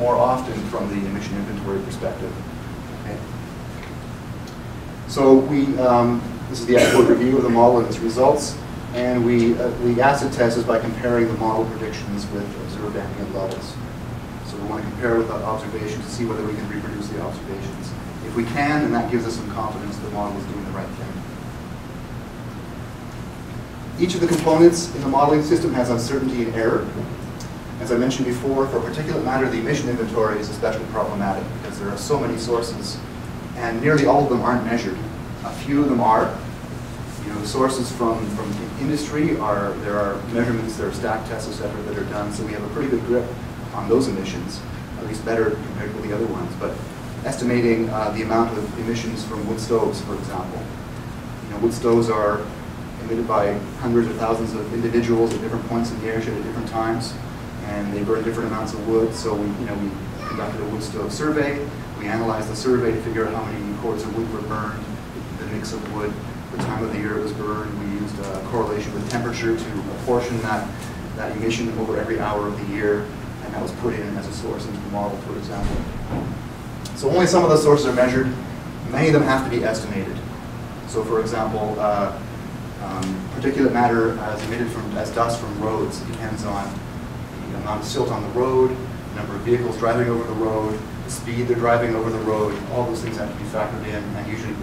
more often from the emission inventory perspective. Okay. So this is the export review of the model and its results, and the acid test is by comparing the model predictions with observed ambient levels. So we want to compare with the observations to see whether we can reproduce the observations. If we can, then that gives us some confidence the model is doing the right thing. Each of the components in the modeling system has uncertainty and error. As I mentioned before, for particulate matter, the emission inventory is especially problematic because there are so many sources, and nearly all of them aren't measured. A few of them are. You know, the sources from industry there are measurements, there are stack tests, etc., that are done, so we have a pretty good grip on those emissions, at least better compared with the other ones. But estimating the amount of emissions from wood stoves, for example. You know, wood stoves are emitted by hundreds or thousands of individuals at different points in the airshed at different times, and they burn different amounts of wood. So we conducted a wood stove survey. We analyzed the survey to figure out how many cords of wood were burned, the mix of wood, the time of the year it was burned. We used a correlation with temperature to apportion that emission over every hour of the year, and that was put in as a source into the model, for example. So only some of those sources are measured. Many of them have to be estimated. So for example, particulate matter as emitted as dust from roads depends on the amount of silt on the road, the number of vehicles driving over the road, the speed they're driving over the road. All those things have to be factored in, and usually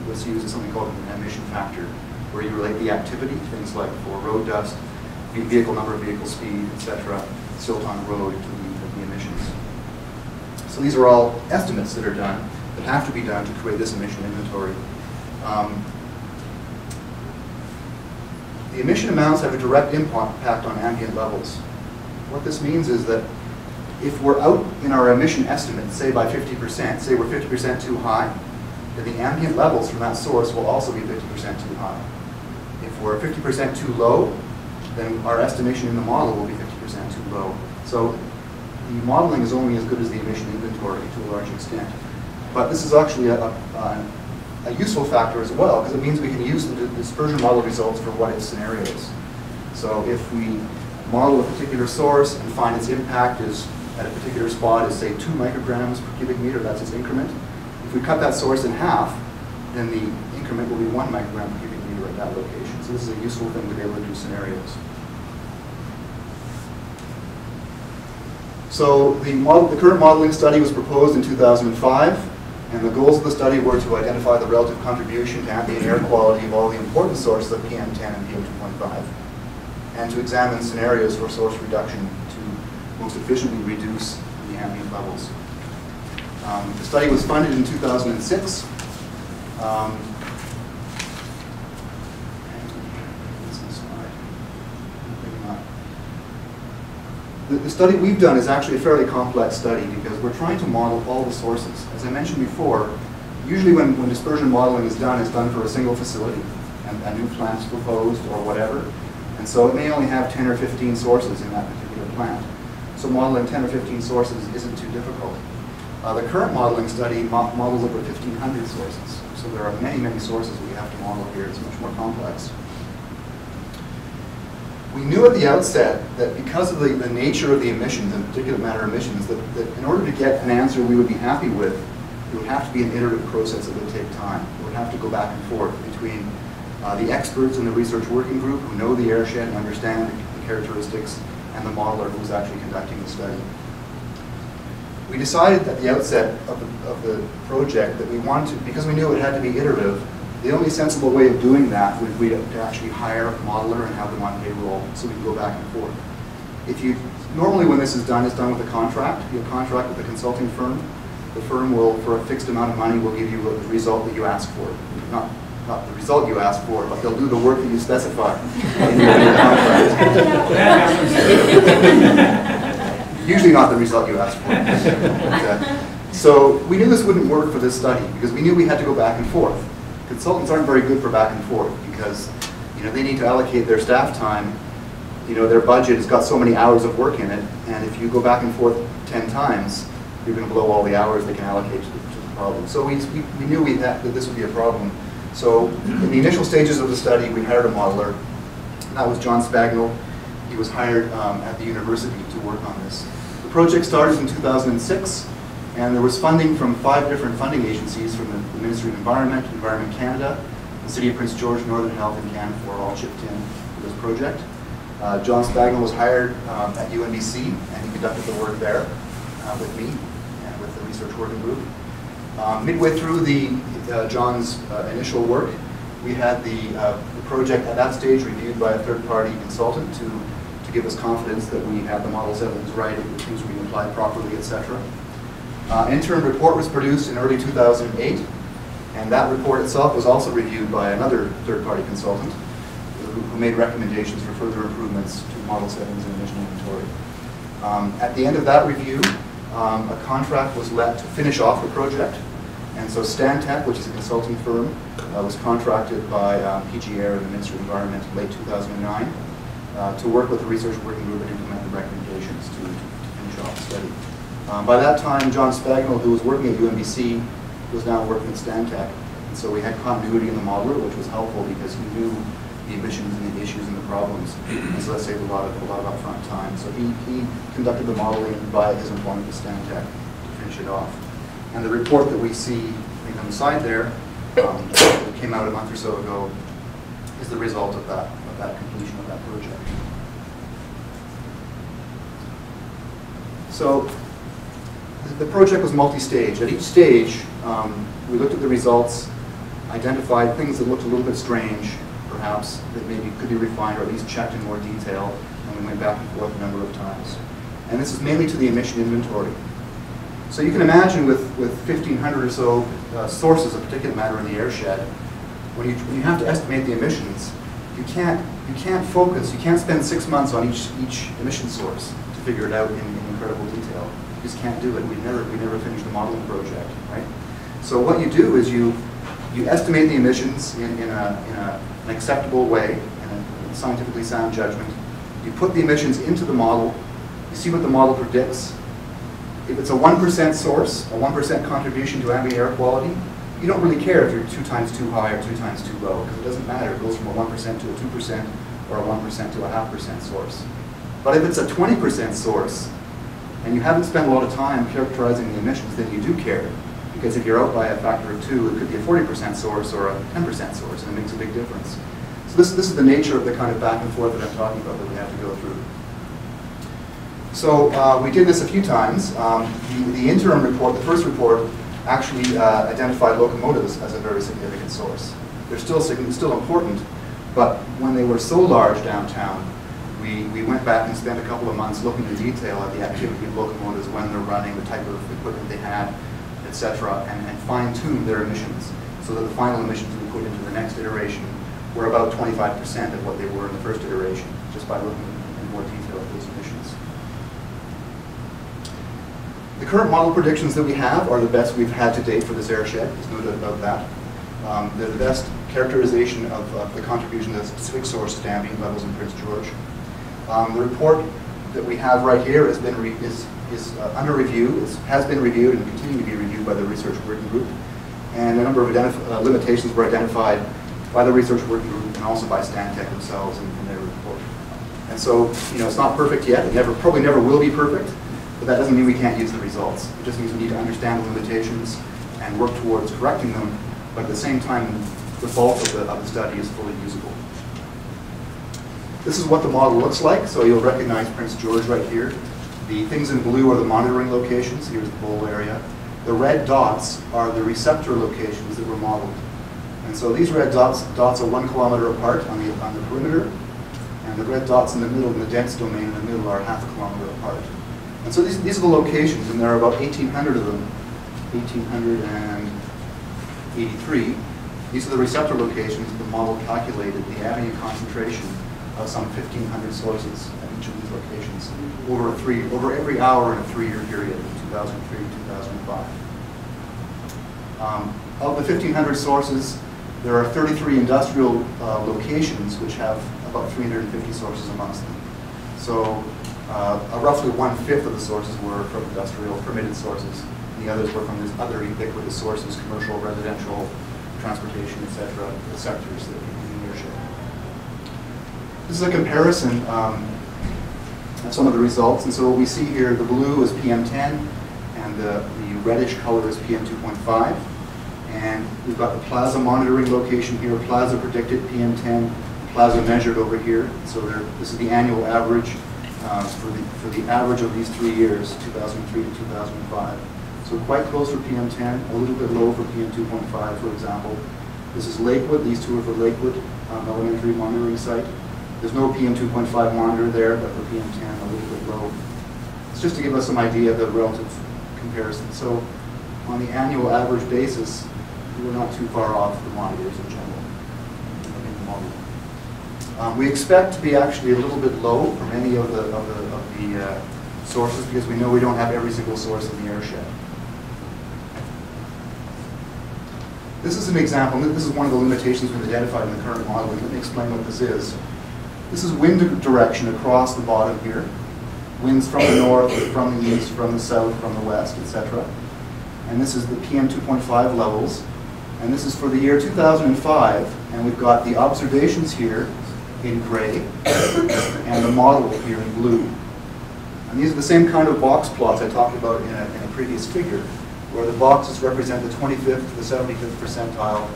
what's used is something called an emission factor, where you relate the activity, things like for road dust, vehicle number, vehicle speed, etc., silt on the road to the emissions. So these are all estimates that are done, that have to be done to create this emission inventory. The emission amounts have a direct impact on ambient levels. What this means is that if we're out in our emission estimate, say by 50%, say we're 50% too high, then the ambient levels from that source will also be 50% too high. If we're 50% too low, then our estimation in the model will be 50% too low. So the modeling is only as good as the emission inventory to a large extent. But this is actually a useful factor as well, because it means we can use the dispersion model results for what-if scenarios. So if we model a particular source and find its impact is at a particular spot is, say, 2 micrograms per cubic meter, that's its increment. If we cut that source in half, then the increment will be 1 microgram per cubic meter at that location. So this is a useful thing to be able to do scenarios. So the current modeling study was proposed in 2005. And the goals of the study were to identify the relative contribution to ambient air quality of all the important sources of PM10 and PM2.5, and to examine scenarios for source reduction to most efficiently reduce the ambient levels. The study was funded in 2006. The study we've done is actually a fairly complex study because we're trying to model all the sources. As I mentioned before, usually when dispersion modeling is done, it's done for a single facility, and a new plant is proposed or whatever. And so it may only have 10 or 15 sources in that particular plant. So modeling 10 or 15 sources isn't too difficult. The current modeling study models over 1,500 sources. So there are many, many sources we have to model here. It's much more complex. We knew at the outset that because of the nature of the emissions, and particulate matter emissions, that in order to get an answer we would be happy with, it would have to be an iterative process that would take time. It would have to go back and forth between the experts in the research working group who know the airshed and understand the characteristics, and the modeler who's actually conducting the study. We decided at the outset of the project that we wanted to, because we knew it had to be iterative, the only sensible way of doing that would be to actually hire a modeler and have them on payroll so we can go back and forth. Normally when this is done, it's done with a contract. You have a contract with a consulting firm. The firm will, for a fixed amount of money, will give you the result that you ask for. Not the result you ask for, but they'll do the work that you specify in your contract. Usually not the result you ask for. So we knew this wouldn't work for this study because we knew we had to go back and forth. Consultants aren't very good for back and forth because they need to allocate their staff time. Their budget has got so many hours of work in it, and if you go back and forth 10 times, you're going to blow all the hours they can allocate to the problem. So we knew that this would be a problem. So in the initial stages of the study, we hired a modeler, and that was John Spagnell. He was hired at the university to work on this. The project started in 2006, and there was funding from 5 different funding agencies, from the Ministry of Environment, Environment Canada, the City of Prince George, Northern Health, and Canfor all chipped in for this project. John Spagnol was hired at UNBC, and he conducted the work there with me and with the research working group. Midway through John's initial work, we had the project at that stage reviewed by a third-party consultant to give us confidence that we had the model settings right, that things were being applied properly, etc. An interim report was produced in early 2008, and that report itself was also reviewed by another third-party consultant who made recommendations for further improvements to model settings and emission inventory. At the end of that review, a contract was let to finish off the project, and so Stantec, which is a consulting firm, was contracted by PG Air and the Ministry of Environment in late 2009 to work with the research working group and implement the recommendations to finish off the study. By that time, John Spagnol, who was working at UNBC, was now working at Stantec, and so we had continuity in the modeler, which was helpful because he knew the emissions and the issues and the problems, and so that saved a lot of upfront time. So he conducted the modeling by his employment with Stantec to finish it off. And the report that we see on the side there, that came out a month or so ago, is the result of that completion of that project. So the project was multi-stage. At each stage, we looked at the results, identified things that looked a little bit strange, perhaps, that maybe could be refined or at least checked in more detail, and we went back and forth a number of times. And this is mainly to the emission inventory. So you can imagine with 1,500 or so sources of particulate matter in the airshed, when you have to estimate the emissions, you can't focus, you can't spend 6 months on each emission source to figure it out in incredible detail. You just can't do it. We never finished the modeling project, right? So what you do is you estimate the emissions in an acceptable way, in a scientifically sound judgment. You put the emissions into the model, you see what the model predicts. If it's a 1% source, a 1% contribution to ambient air quality, you don't really care if you're 2 times too high or 2 times too low, because it doesn't matter. It goes from a 1% to a 2% or a 1% to a 0.5% source. But if it's a 20% source, and you haven't spent a lot of time characterizing the emissions, then you do care. Because if you're out by a factor of 2, it could be a 40% source or a 10% source, and it makes a big difference. So this is the nature of the kind of back and forth that I'm talking about that we have to go through. So we did this a few times. The interim report, the first report, actually identified locomotives as a very significant source. They're still important, but when they were so large downtown, we went back and spent a couple of months looking in detail at the activity of locomotives, when they're running, the type of equipment they had, etc., and fine-tuned their emissions so that the final emissions we put into the next iteration were about 25% of what they were in the first iteration, just by looking in more detail at those emissions. The current model predictions that we have are the best we've had to date for this airshed. There's no doubt about that. They're the best characterization of the contribution of the specific source to ambient levels in Prince George. The report that we have right here has been is under review. Has been reviewed and continuing to be reviewed by the research working group. And a number of limitations were identified by the research working group and also by Stantec themselves in their report. And so, it's not perfect yet. It probably never will be perfect. But that doesn't mean we can't use the results. It just means we need to understand the limitations and work towards correcting them, but at the same time, the bulk of the study is fully usable. This is what the model looks like, so you'll recognize Prince George right here. The things in blue are the monitoring locations. Here's the bowl area. The red dots are the receptor locations that were modeled. And so these red dots are 1 kilometer apart on the perimeter, and the red dots in the middle, in the dense domain in the middle, are 0.5 kilometer apart. And so these are the locations, and there are about 1,800 of them, 1,883. These are the receptor locations. The model calculated the ambient concentration of some 1,500 sources at each of these locations over every hour in a 3-year period, 2003 to 2005. Of the 1,500 sources, there are 33 industrial locations which have about 350 sources amongst them. So roughly 1/5 of the sources were from industrial permitted sources. The others were from these other ubiquitous sources, commercial, residential, transportation, etc., the sectors that we in the airshed. This is a comparison some of the results. And so what we see here, the blue is PM10, and the reddish color is PM2.5. And we've got the plasma monitoring location here, plasma predicted PM10, plasma measured over here. So this is the annual average for the average of these 3 years, 2003 to 2005. So quite close for PM10, a little bit low for PM2.5, for example. This is Lakewood. These two are for Lakewood Elementary Monitoring Site. There's no PM2.5 monitor there, but for PM10, a little bit low. It's just to give us some idea of the relative comparison. So on the annual average basis, we're not too far off the monitors in general in the model. We expect to be actually a little bit low for many of the sources because we know we don't have every single source in the airshed. This is an example. This is one of the limitations we've identified in the current modeling. Let me explain what this is. This is wind direction across the bottom here. Winds from the north, from the east, from the south, from the west, etc. And this is the PM2.5 levels. And this is for the year 2005. And we've got the observations here in gray and the model here in blue. And these are the same kind of box plots I talked about in a previous figure, where the boxes represent the 25th to the 75th percentile.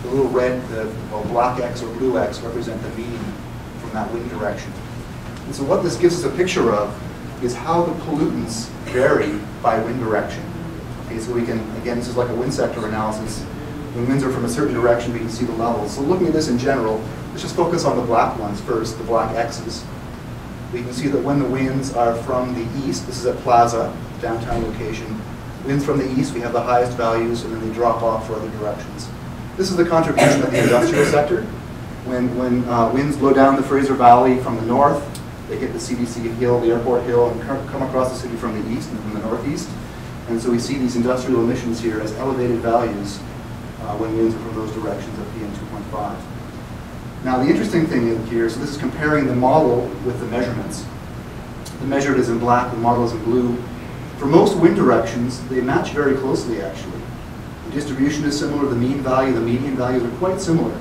The little red, the black X or blue X represent the mean from that wind direction. And so what this gives us a picture of is how the pollutants vary by wind direction. Okay, so we can, again, this is like a wind sector analysis. When winds are from a certain direction, we can see the levels. So looking at this in general, let's just focus on the black ones first, the black X's. We can see that when the winds are from the east, this is at Plaza, downtown location, winds from the east, we have the highest values, and then they drop off for other directions. This is the contribution of the industrial sector. When winds blow down the Fraser Valley from the north, they hit the CDC hill, the airport hill, and come across the city from the east and from the northeast. And so we see these industrial emissions here as elevated values when winds are from those directions at PM2.5. Now the interesting thing here, so this is comparing the model with the measurements. The measured is in black, the model is in blue. For most wind directions, they match very closely actually. The distribution is similar, the mean value, the median values are quite similar.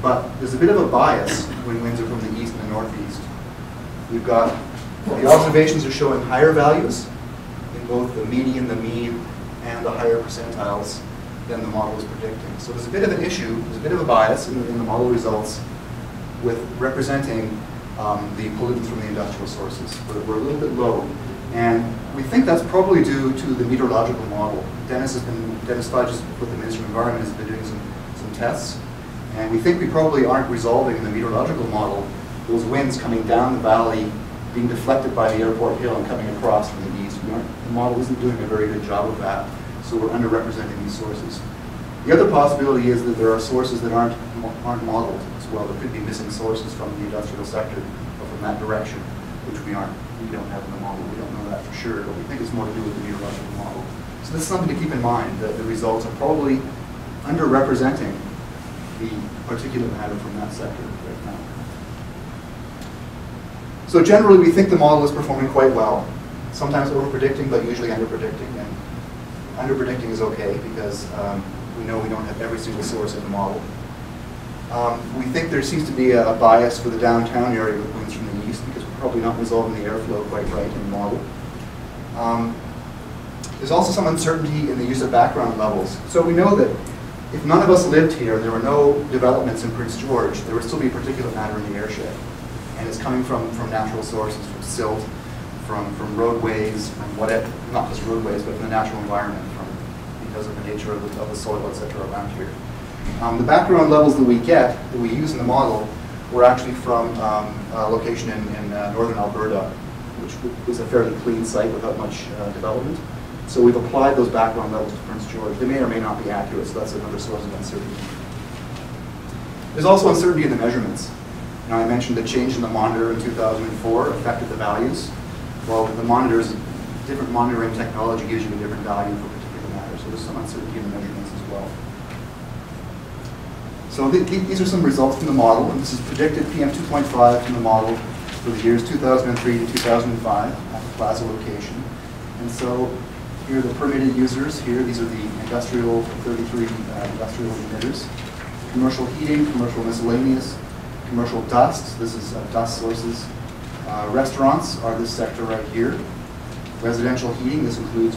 But there's a bit of a bias when winds are from the east and the northeast. We've got, the observations are showing higher values in both the median, the mean, and the higher percentiles than the model is predicting. So there's a bit of an issue, there's a bit of a bias in the model results with representing the pollutants from the industrial sources. We're a little bit low. And we think that's probably due to the meteorological model. Dennis Fudge with the Ministry of Environment has been doing some tests. And we think we probably aren't resolving in the meteorological model those winds coming down the valley, being deflected by the airport hill and coming across from the east. The model isn't doing a very good job of that, so we're underrepresenting these sources. The other possibility is that there are sources that aren't modeled as well. There could be missing sources from the industrial sector or from that direction, which we don't have in the model. We don't know that for sure, but we think it's more to do with the meteorological model. So this is something to keep in mind, that the results are probably underrepresenting the particulate matter from that sector right now. So generally, we think the model is performing quite well. Sometimes over-predicting, but usually under-predicting. And under-predicting is okay because we know we don't have every single source in the model. We think there seems to be a bias for the downtown area with winds from the east because we're probably not resolving the airflow quite right in the model. There's also some uncertainty in the use of background levels. So we know that if none of us lived here, there were no developments in Prince George, there would still be particulate matter in the airshed. And it's coming from natural sources, from silt, from roadways, from whatever, not just roadways, but from the natural environment, because of the nature of the soil, etc. around here. The background levels that we get, that we use in the model, were actually from a location in northern Alberta, which was a fairly clean site without much development. So we've applied those background levels to Prince George. They may or may not be accurate, so that's another source of uncertainty. There's also uncertainty in the measurements. Now I mentioned the change in the monitor in 2004 affected the values. Well, the monitors, different monitoring technology gives you a different value for particular matter, so there's some uncertainty in the measurements as well. So these are some results from the model, and this is predicted PM2.5 from the model for the years 2003 to 2005 at the Plaza location. And so here are the permitted users. Here, these are the industrial, 33 industrial emitters. Commercial heating, commercial miscellaneous, commercial dust. This is dust sources. Restaurants are this sector right here. Residential heating, this includes